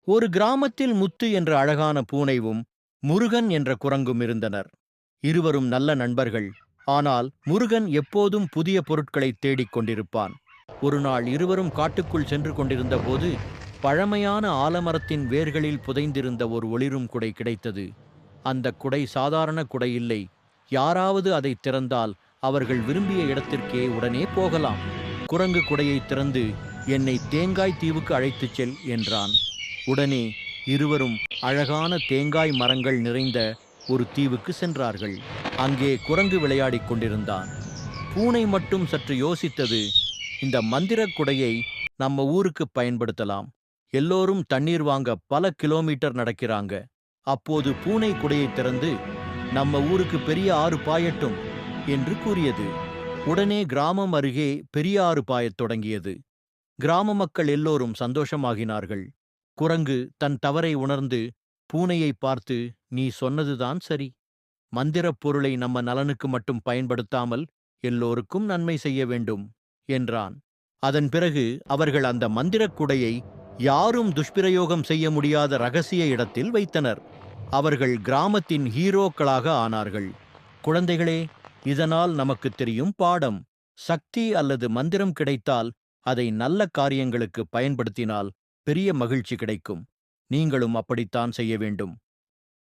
ஒரு கிராமத்தில் முத்து என்ற அழகான பூனையும் முருகன் என்ற குரங்கும் இருந்தனர். இருவரும் நல்ல நண்பர்கள். ஆனால் முருகன் எப்போதும் புதிய பொருட்களை தேடிக் கொண்டிருப்பான். ஒரு நாள் இருவரும் காட்டுக்குள் சென்று கொண்டிருந்த போது பழமையான ஆலமரத்தின் வேர்களில் புதைந்திருந்த ஒரு ஒளிரும் குடை கிடைத்தது. அந்த குடை சாதாரண குடை இல்லை. யாராவது அதை திறந்தால் அவர்கள் விரும்பிய இடத்திற்கே உடனே போகலாம். குரங்கு குடையை திறந்து, என்னை தேங்காய் தீவுக்கு அழைத்துச் செல் என்றான். உடனே இருவரும் அழகான தேங்காய் மரங்கள் நிறைந்த ஒரு தீவுக்கு சென்றார்கள். அங்கே குரங்கு விளையாடிக் கொண்டிருந்தான். பூனை மட்டும் சற்று யோசித்தது. இந்த மந்திரக் குடையை நம்ம ஊருக்கு பயன்படுத்தலாம். எல்லோரும் தண்ணீர் வாங்க பல கிலோமீட்டர் நடக்கிறாங்க. அப்போது பூனை குடையை திறந்து, நம்ம ஊருக்கு பெரிய ஆறு பாயட்டும் என்று கூறியது. உடனே கிராமம் அருகே பெரிய ஆறு பாயத் தொடங்கியது. கிராம மக்கள் எல்லோரும் சந்தோஷமாகினார்கள். குரங்கு தன் தவறை உணர்ந்து பூனையை பார்த்து, நீ சொன்னதுதான் சரி. மந்திரப் பொருளை நம்ம நலனுக்கு மட்டும் பயன்படுத்தாமல் எல்லோருக்கும் நன்மை செய்ய வேண்டும் என்றான். அதன் பிறகு அவர்கள் அந்த மந்திரக் குடையை யாரும் துஷ்பிரயோகம் செய்ய முடியாத ரகசிய இடத்தில் வைத்தனர். அவர்கள் கிராமத்தின் ஹீரோக்களாக ஆனார்கள். குழந்தைகளே, இதனால் நமக்கு தெரியும் பாடம். சக்தி அல்லது மந்திரம் கிடைத்தால் அதை நல்ல காரியங்களுக்கு பயன்படுத்தினால் பெரிய மகிழ்ச்சி கிடைக்கும். நீங்களும் அப்படித்தான் செய்ய வேண்டும்.